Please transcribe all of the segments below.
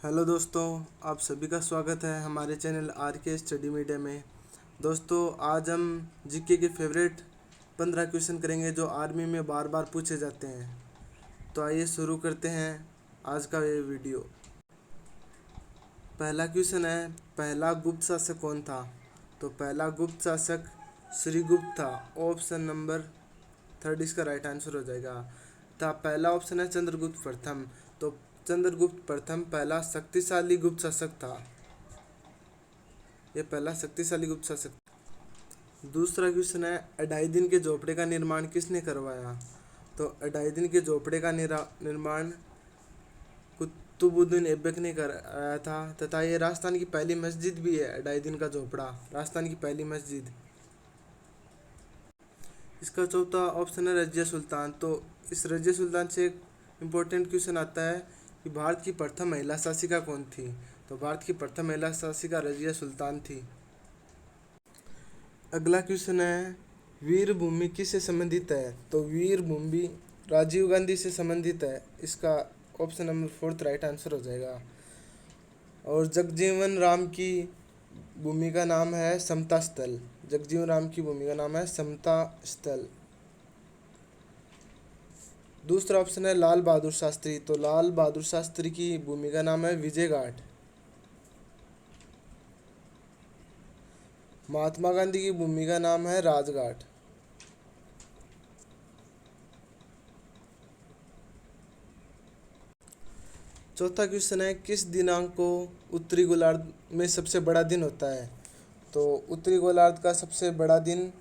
Hello दोस्तों, आप सभी का स्वागत है हमारे चैनल आर के स्टडी मीडिया में। दोस्तों, आज हम जीके के फेवरेट 15 क्वेश्चन करेंगे जो आर्मी में बार बार पूछे जाते हैं। तो आइए शुरू करते हैं आज का ये वीडियो। पहला क्वेश्चन है, पहला गुप्त शासक कौन था? तो पहला गुप्त शासक श्रीगुप्त था। ऑप्शन नंबर 3 इसका राइट आंसर हो जाएगा। पहला ऑप्शन है चंद्रगुप्त प्रथम। तो चंद्रगुप्त प्रथम पहला शक्तिशाली गुप्त शासक था। ये पहला शक्तिशाली गुप्त शासक। दूसरा क्वेश्चन है, अढ़ाई दिन के झोपड़े का निर्माण किसने करवाया? तो अढ़ाई दिन के झोपड़े का निर्माण कुतुबुद्दीन ऐबक ने कराया था तथा ये राजस्थान की पहली मस्जिद भी है। अढ़ाई दिन का झोपड़ा राजस्थान की पहली मस्जिद। इसका चौथा ऑप्शन है रजिया सुल्तान। तो इस रजिया सुल्तान से एक इम्पोर्टेंट क्वेश्चन आता है कि भारत की प्रथम महिला शासिका कौन थी? तो भारत की प्रथम महिला शासिका रजिया सुल्तान थी। अगला क्वेश्चन है, वीर भूमि किससे संबंधित है? तो वीर भूमि राजीव गांधी से संबंधित है। इसका ऑप्शन नंबर 4 राइट आंसर हो जाएगा। और जगजीवन राम की भूमि का नाम है समता स्थल। जगजीवन राम की भूमि का नाम है समता स्थल। दूसरा ऑप्शन है लाल बहादुर शास्त्री। तो लाल बहादुर शास्त्री की भूमि का नाम है विजय घाट। महात्मा गांधी की भूमि का नाम है राजघाट। चौथा क्वेश्चन है, किस दिनांक को उत्तरी गोलार्ध में सबसे बड़ा दिन होता है? तो उत्तरी गोलार्ध का सबसे बड़ा दिन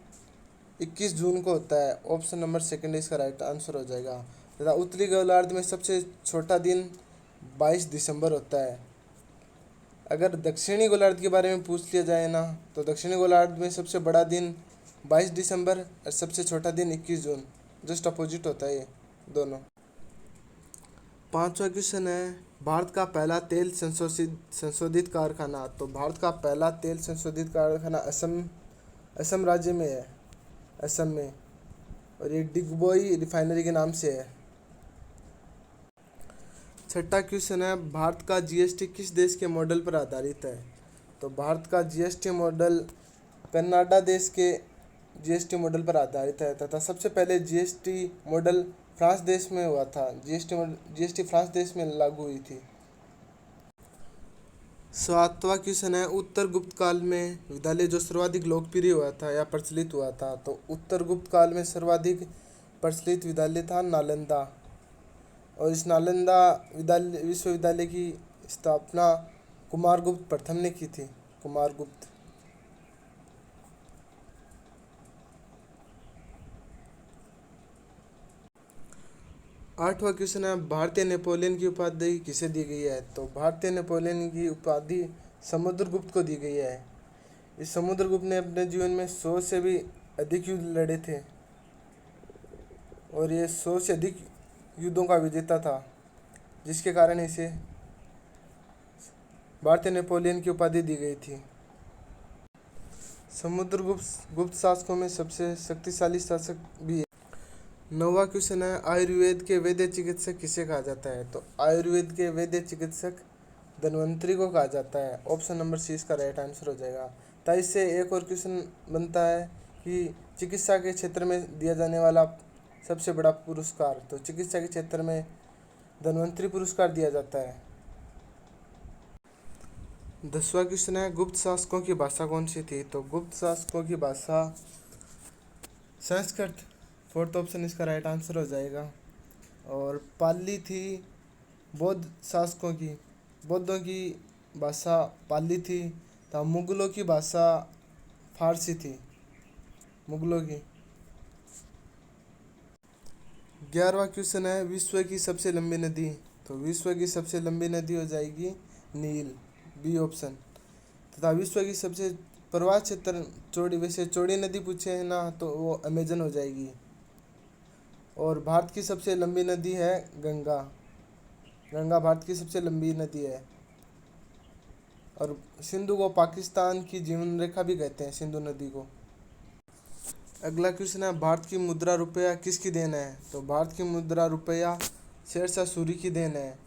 21 जून को होता है। ऑप्शन नंबर 2 इसका राइट आंसर हो जाएगा। तथा उत्तरी गोलार्ध में सबसे छोटा दिन 22 दिसंबर होता है। अगर दक्षिणी गोलार्ध के बारे में पूछ लिया जाए ना, तो दक्षिणी गोलार्ध में सबसे बड़ा दिन 22 दिसंबर और सबसे छोटा दिन 21 जून। जस्ट अपोजिट होता है ये दोनों। पांचवा क्वेश्चन है, भारत का पहला तेल संशोधित कारखाना। तो भारत का पहला तेल संशोधित कारखाना असम राज्य में है। असम में, और ये डिगबोई रिफाइनरी के नाम से है। छठा क्वेश्चन है, भारत का जीएसटी किस देश के मॉडल पर आधारित है? तो भारत का जीएसटी मॉडल कनाडा देश के जीएसटी मॉडल पर आधारित है तथा सबसे पहले जीएसटी मॉडल फ्रांस देश में हुआ था। जीएसटी फ्रांस देश में लागू हुई थी। सातवां क्वेश्चन है, उत्तर गुप्त काल में विद्यालय जो सर्वाधिक लोकप्रिय हुआ था या प्रचलित हुआ था? तो उत्तर गुप्त काल में सर्वाधिक प्रचलित विद्यालय था नालंदा। और इस नालंदा विश्वविद्यालय की स्थापना कुमारगुप्त प्रथम ने की थी। कुमारगुप्त। आठवां क्वेश्चन है, भारतीय नेपोलियन की उपाधि किसे दी गई है? तो भारतीय नेपोलियन की उपाधि समुद्रगुप्त को दी गई है। इस समुद्रगुप्त ने अपने जीवन में 100 से भी अधिक युद्ध लड़े थे और ये 100 से अधिक युद्धों का विजेता था, जिसके कारण इसे भारतीय नेपोलियन की उपाधि दी गई थी। समुद्रगुप्त गुप्त शासकों में सबसे शक्तिशाली शासक भी है। नौवां क्वेश्चन है, आयुर्वेद के वैद्य चिकित्सक किसे कहा जाता है? तो आयुर्वेद के वैद्य चिकित्सक धन्वंतरी को कहा जाता है। ऑप्शन नंबर 6 इसका राइट आंसर हो जाएगा। तो इससे एक और क्वेश्चन बनता है कि चिकित्सा के क्षेत्र में दिया जाने वाला सबसे बड़ा पुरस्कार। तो चिकित्सा के क्षेत्र में धन्वंतरी पुरस्कार दिया जाता है। 10वां क्वेश्चन है, गुप्त शासकों की भाषा कौन सी थी? तो गुप्त शासकों की भाषा संस्कृत। 4th ऑप्शन इसका राइट आंसर हो जाएगा। और पाली थी बौद्ध शासकों की। बौद्धों की भाषा पाली थी। तो मुगलों की भाषा फारसी थी। मुगलों की। 11वां क्वेश्चन है, विश्व की सबसे लंबी नदी। तो विश्व की सबसे लंबी नदी हो जाएगी नील, बी ऑप्शन। तथा विश्व की सबसे प्रवाह क्षेत्र चौड़ी, वैसे चौड़ी नदी पूछे है ना तो वो अमेजन हो जाएगी। और भारत की सबसे लंबी नदी है गंगा। गंगा भारत की सबसे लंबी नदी है। और सिंधु को पाकिस्तान की जीवन रेखा भी कहते हैं, सिंधु नदी को। अगला क्वेश्चन है, भारत की मुद्रा रुपया किसकी देन है? तो भारत की मुद्रा रुपया शेरशाह सूरी की देन है।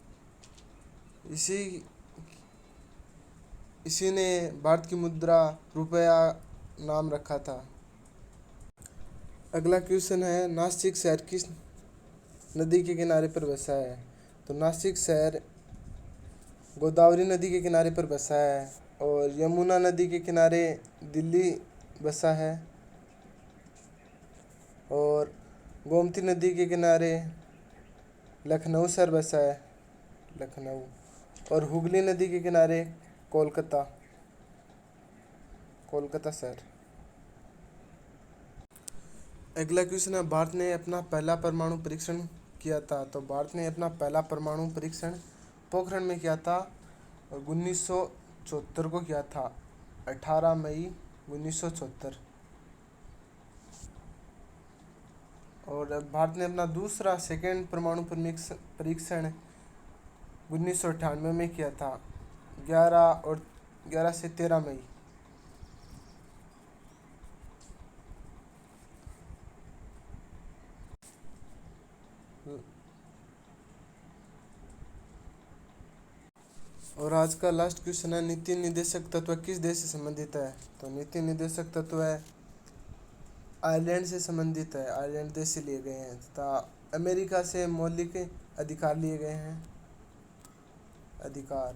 इसी इसी ने भारत की मुद्रा रुपया नाम रखा था। अगला क्वेश्चन है, नासिक शहर किस नदी के किनारे पर बसा है? तो नासिक शहर गोदावरी नदी के किनारे पर बसा है और यमुना नदी के किनारे दिल्ली बसा है और गोमती नदी के किनारे लखनऊ शहर बसा है, लखनऊ। और हुगली नदी के किनारे कोलकाता, कोलकाता शहर। अगला क्वेश्चन है, भारत ने अपना पहला परमाणु परीक्षण किया था? तो भारत ने अपना पहला परमाणु परीक्षण पोखरण में किया था और 1974 को किया था, 18 मई 1974। और भारत ने अपना दूसरा सेकेंड परमाणु परीक्षण 1998 में किया था, 11 से 13 मई। और आज का लास्ट क्वेश्चन है, नीति निर्देशक तत्व किस देश से संबंधित है? तो नीति निर्देशक तत्व है आयरलैंड से संबंधित है, आयरलैंड देश से लिए गए हैं तथा अमेरिका से मौलिक अधिकार लिए गए हैं, अधिकार।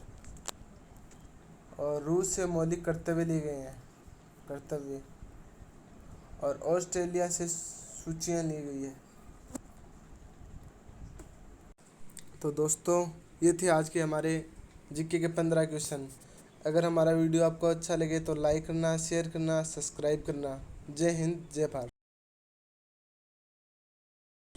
और रूस से मौलिक कर्तव्य लिए गए हैं, कर्तव्य। और ऑस्ट्रेलिया से सूचियाँ ली गई है। तो दोस्तों, ये थे आज के हमारे जीके के 15 क्वेश्चन। अगर हमारा वीडियो आपको अच्छा लगे तो लाइक करना, शेयर करना, सब्सक्राइब करना। जय हिंद, जय भारत।